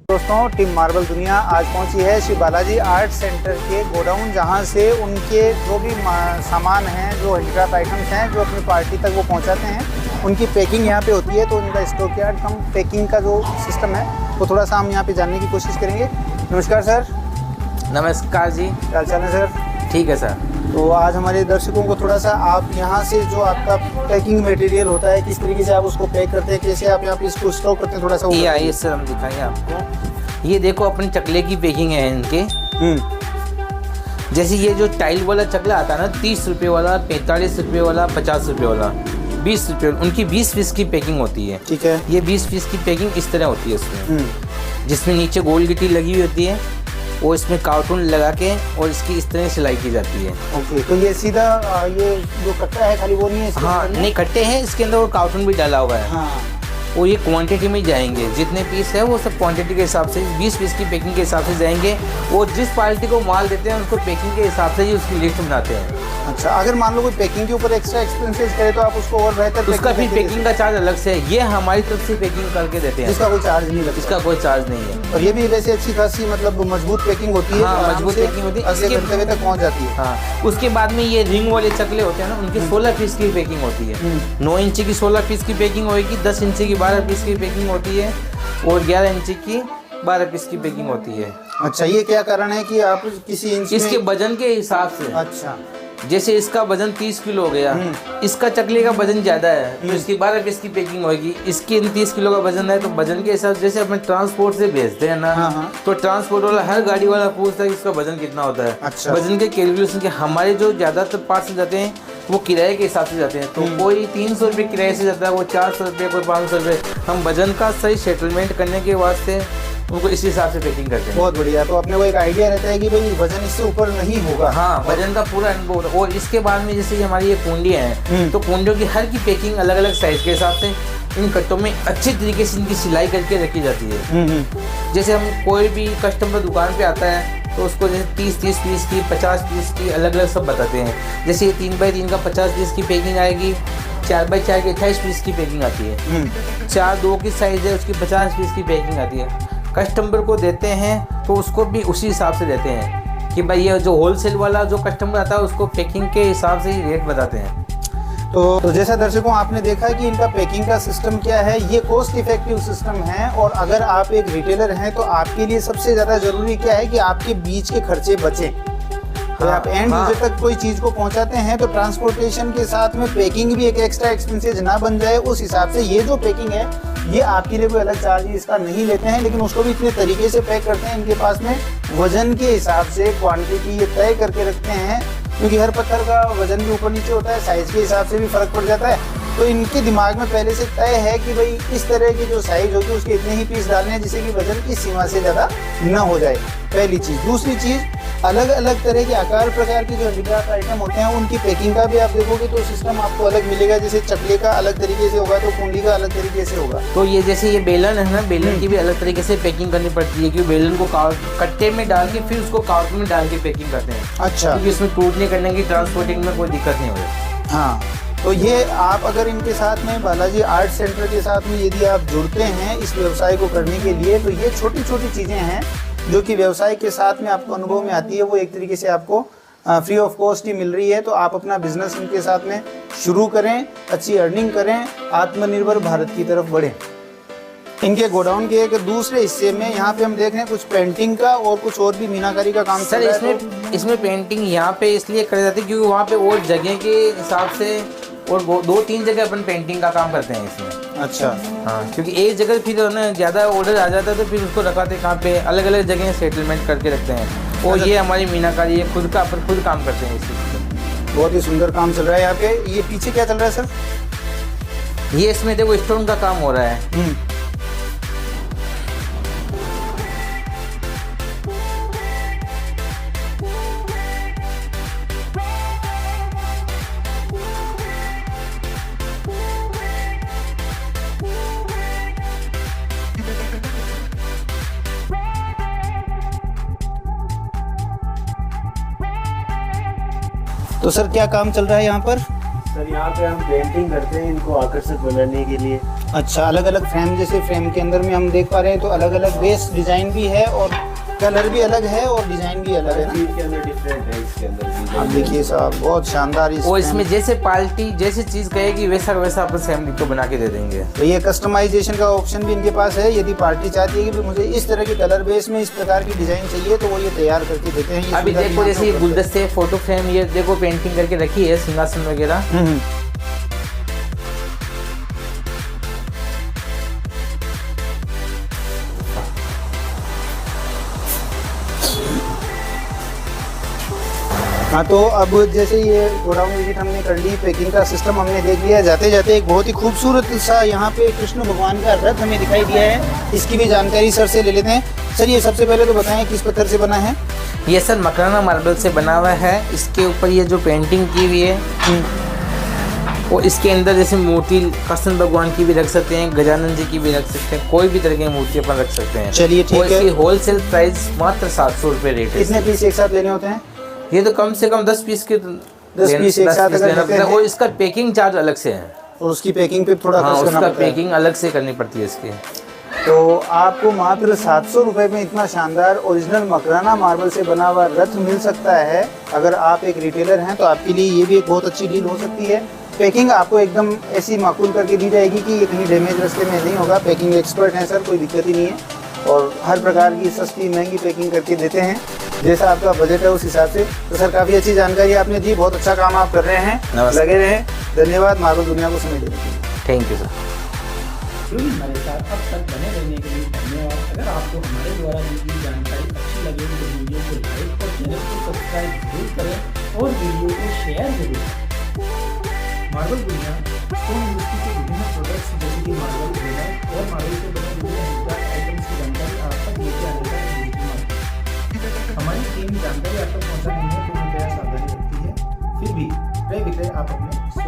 दोस्तों, team marble दुनिया आज पहुंची है श्री बालाजी आर्ट सेंटर के गोडाउन, जहां से उनके जो भी सामान हैं, जो हैंडीक्राफ्ट आइटम्स हैं, जो अपनी पार्टी तक वो पहुंचाते हैं, उनकी पैकिंग यहाँ पे होती है। तो उनका स्टॉक यार्ड कम पैकिंग का जो सिस्टम है वो थोड़ा सा हम यहाँ पे जानने की कोशिश करेंगे। नमस्कार सर। नमस्कार जी। क्या हाल है सर? ठीक है सर। तो आज हमारे दर्शकों को थोड़ा सा आप यहाँ से जो आपका पैकिंग मटेरियल होता है, किस तरीके से आप उसको पैक करते हैं, कैसे आप यहाँ पे इसको स्टॉक करते हैं, थोड़ा सा ये आइए सर, हम दिखाएंगे आपको। ये देखो अपनी चकले की पैकिंग है इनके। जैसे ये जो टाइल वाला चकला आता है ना, 30 रुपये वाला, 45 रुपये वाला, 50 रुपये वाला, 20 रुपये, उनकी 20 पीस की पैकिंग होती है। ठीक है। ये 20 पीस की पैकिंग इस तरह होती है इसमें, जिसमें नीचे गोल गिट्टी लगी हुई होती है और इसमें कार्टून लगा के और इसकी इस तरह सिलाई की जाती है। ओके, तो ये सीधा ये जो कट्टा है खाली वो नहीं है? हाँ नहीं, कट्टे हैं इसके अंदर और कार्टून भी डाला हुआ है। हाँ। और ये क्वांटिटी में जाएंगे, जितने पीस है वो सब क्वांटिटी के हिसाब से 20 पीस की पैकिंग के हिसाब से जाएंगे। और जिस पार्टी को माल देते हैं उसको पैकिंग के हिसाब से ही उसकी लिस्ट बनाते हैं। अच्छा, अगर मान लो कोई पैकिंग के ऊपर एक्स्ट्रा एक्सपेंसेस करे तो आप उसको और बेहतर उसका फिर पैकिंग का चार्ज अलग से है। ये हमारी तरफ से पैकिंग करके देते हैं, इसका कोई चार्ज नहीं लगता। इसका कोई चार्ज नहीं है। और ये भी वैसे अच्छी खासी मतलब मजबूत पैकिंग होती है। हाँ, मजबूत पैकिंग होती है। अगले घंटे तक पहुंच जाती है। हाँ, उसके बाद में ये रिंग वाले चकले होते हैं ना, उनकी 16 पीस की पैकिंग होती है। 9 इंची की 16 पीस की पैकिंग होगी, 10 इंची की 12 पीस की पैकिंग होती है और 11 इंची की 12 पीस की पैकिंग होती है। अच्छा, ये क्या कारण है कि आप किसी इंच इसके वजन के हिसाब से। अच्छा, जैसे इसका वजन 30 किलो हो गया, इसका चकले का वजन ज़्यादा है तो इसकी 12 पीस की पैकिंग होगी। इसकी 30 किलो का वजन है तो वजन के हिसाब से, जैसे अपने ट्रांसपोर्ट से भेजते हैं ना। हाँ। तो ट्रांसपोर्ट वाला हर गाड़ी वाला पूछता है इसका वजन कितना होता है। अच्छा। वजन के कैलकुलेशन के हमारे जो ज़्यादातर पार्ट्स जाते हैं वो किराए के हिसाब से जाते हैं। तो कोई 300 रुपये किराए से जाता है, वो 400 रुपये, कोई 500 रुपये। हम वजन का सही सेटलमेंट करने के वास्ते उनको इस हिसाब से पैकिंग करते हैं। बहुत बढ़िया। तो अपने को एक आइडिया रहता है कि भाई वजन इससे ऊपर नहीं होगा। हाँ, वजन का पूरा अनुभव होता है। और इसके बाद में जैसे हमारी ये कुंडियाँ हैं, तो कुंडियों की हर की पैकिंग अलग अलग साइज के हिसाब से इन कट्टों में अच्छी तरीके से इनकी सिलाई करके रखी जाती है। जैसे हम कोई भी कस्टमर दुकान पे आता है तो उसको जैसे 30 पीस की, 50 पीस की अलग अलग सब बताते हैं। जैसे ये 3x3 का 50 पीस की पैकिंग आएगी, 4x4 की 28 पीस की पैकिंग आती है, 4x2 की साइज है उसकी 50 पीस की पैकिंग आती है। कस्टमर को देते हैं तो उसको भी उसी हिसाब से देते हैं कि भाई ये जो होलसेल वाला जो कस्टमर आता है उसको पैकिंग के हिसाब से ही रेट बताते हैं। तो जैसा दर्शकों आपने देखा कि इनका पैकिंग का सिस्टम क्या है, ये कॉस्ट इफेक्टिव सिस्टम है। और अगर आप एक रिटेलर हैं तो आपके लिए सबसे ज़्यादा ज़रूरी क्या है कि आपके बीच के खर्चे बचें। तो आप एंड यूजर तक कोई चीज़ को पहुंचाते हैं तो ट्रांसपोर्टेशन के साथ में पैकिंग भी एक एक्स्ट्रा एक्सपेंसेस ना बन जाए, उस हिसाब से ये जो पैकिंग है ये आपके लिए कोई अलग चार्ज इसका नहीं लेते हैं। लेकिन उसको भी इतने तरीके से पैक करते हैं, इनके पास में वजन के हिसाब से क्वांटिटी ये तय करके रखते हैं, क्योंकि हर पत्थर का वजन भी ऊपर नीचे होता है, साइज के हिसाब से भी फर्क पड़ जाता है। तो इनके दिमाग में पहले से तय है कि भाई इस तरह की जो साइज होगी उसके इतने ही पीस डालने हैं, जिससे कि वजन की सीमा से ज़्यादा न हो जाए, पहली चीज़। दूसरी चीज़, अलग अलग तरह के आकार प्रकार के जो हैंडीक्राफ्ट आइटम होते हैं उनकी पैकिंग का भी आप देखोगे तो सिस्टम आपको अलग मिलेगा। जैसे चकले का अलग तरीके से होगा तो कुंडी का अलग तरीके से होगा। तो ये जैसे ये बेलन है ना, बेलन की भी अलग तरीके से पैकिंग करनी पड़ती है, क्योंकि बेलन को कट्टे में डाल के फिर उसको कार्टून में डाल के पैकिंग करते हैं। अच्छा। क्योंकि इसमें टूटने करने की ट्रांसपोर्टिंग में कोई दिक्कत नहीं होगी। हाँ, तो ये आप अगर इनके साथ में बालाजी आर्ट सेंटर के साथ में यदि आप जुड़ते हैं इस व्यवसाय को करने के लिए, तो ये छोटी छोटी चीज़ें हैं जो कि व्यवसाय के साथ में आपको अनुभव में आती है, वो एक तरीके से आपको फ्री ऑफ कॉस्ट ही मिल रही है। तो आप अपना बिजनेस इनके साथ में शुरू करें, अच्छी अर्निंग करें, आत्मनिर्भर भारत की तरफ बढ़ें। इनके गोडाउन के एक दूसरे हिस्से में यहाँ पे हम देख रहे हैं कुछ पेंटिंग का और कुछ और भी मीनाकारी का काम सर। इसमें पेंटिंग यहाँ पे इसलिए करी जाती है क्योंकि वहाँ पे और जगह के हिसाब से और 2-3 जगह अपन पेंटिंग का काम करते हैं इसमें। अच्छा। हाँ, क्योंकि एक जगह फिर ना ज़्यादा ऑर्डर आ जाता है तो फिर उसको रखाते कहाँ पे, अलग अलग जगह सेटलमेंट करके रखते हैं। और ये हमारी मीनाकारी है, खुद काम करते हैं इसी। बहुत ही सुंदर काम चल रहा है यहाँ पे। ये पीछे क्या चल रहा है सर? ये इसमें देखो स्टोन का काम हो रहा है। तो सर क्या काम चल रहा है यहाँ पर? सर यहाँ पे हम पेंटिंग करते हैं इनको आकर्षक बनाने के लिए। अच्छा, अलग अलग फ्रेम, जैसे फ्रेम के अंदर में हम देख पा रहे हैं तो अलग अलग बेस डिजाइन भी है और कलर भी अलग है और डिजाइन भी अलग है ना। चीज के अंदर डिफरेंट है, इसके अंदर आप देखिए साहब, बहुत शानदार वो इसमें जैसे पार्टी जैसे चीज कहेगी वैसा वैसा अपन फैमिली को बना के दे देंगे। तो ये कस्टमाइजेशन का ऑप्शन भी इनके पास है। यदि पार्टी चाहती है कि मुझे इस तरह के कलर बेस में इस प्रकार की डिजाइन चाहिए तो वो ये तैयार करके देते हैं। ये अभी सुविधा भी देखो यहाँ जैसे ये पे उपलब्ध है। गुलदस्ते फोटो फ्रेम ये देखो पेंटिंग करके रखी है सिंहासन वगैरह। हाँ, तो अब जैसे ये गोडाउन विजिट हमने कर ली, पैकिंग का सिस्टम हमने देख लिया, जाते जाते एक बहुत ही खूबसूरत सा यहाँ पे कृष्ण भगवान का रथ हमें दिखाई दिया है। इसकी भी जानकारी सर से ले लेते हैं। सर, ये सबसे पहले तो बताएं किस पत्थर से बना है? ये सर मकराना मार्बल से बना हुआ है। इसके ऊपर ये जो पेंटिंग की हुई है वो इसके अंदर जैसे मूर्ति कृष्ण भगवान की भी रख सकते हैं, गजानन जी की भी रख सकते हैं, कोई भी तरह की मूर्ति अपन रख सकते हैं। चलिए ठीक है। इसकी होलसेल प्राइस मात्र 700 रुपये रेट है। कितने पीस एक साथ लेने होते हैं? ये तो कम से कम 10 पीस के 10 पीस एक साथ अगर लेते हैं और इसका पैकिंग चार्ज अलग से है। और उसकी पैकिंग पे थोड़ा हाँ, खर्च करना उसका पड़ता है। पैकिंग अलग से करनी पड़ती है इसकी। तो आपको मात्र 700 रुपये में इतना शानदार ओरिजिनल मकराना मार्बल से बना हुआ रथ मिल सकता है। अगर आप एक रिटेलर हैं तो आपके लिए ये भी एक बहुत अच्छी डील हो सकती है। पैकिंग आपको एकदम ऐसी माकूल करके दी जाएगी कि इतनी डैमेज रास्ते में नहीं होगा। पैकिंग एक्सपर्ट हैं सर, कोई दिक्कत ही नहीं है और हर प्रकार की सस्ती महंगी पैकिंग करके देते हैं जैसा आपका बजट है उस हिसाब से। तो सर, काफ़ी अच्छी जानकारी आपने दी, बहुत अच्छा काम आप कर रहे हैं, नमस्कार। लगे रहें। धन्यवाद मार्बल दुनिया को समय देने के लिए। Thank you sir. जुड़िए हमारे साथ अब तक बने रहने के लिए धन्यवाद। अगर आपको हमारे द्वारा दी गई जानकारी अच्छी लगे तो वीडियो को लाइक और चैनल को सब्सक्राइब जरूर करें और वीडियो को शेयर जरूर करें। मार्बल दुनिया स्टोन इंडस्ट्री के विभिन्न प्रोडक्ट्स जैसे कि मार्बल ग्रेनाइट और मार्बल से बने विभिन्न हैंडक्राफ्ट आइटम्स की जानकारी आप तक लेके आने का हमारी टीम जानकारी आप तक पहुँचाने में पूर्ण तरह सावधानी रखती है। फिर भी क्रय विक्रय आप अपने स्व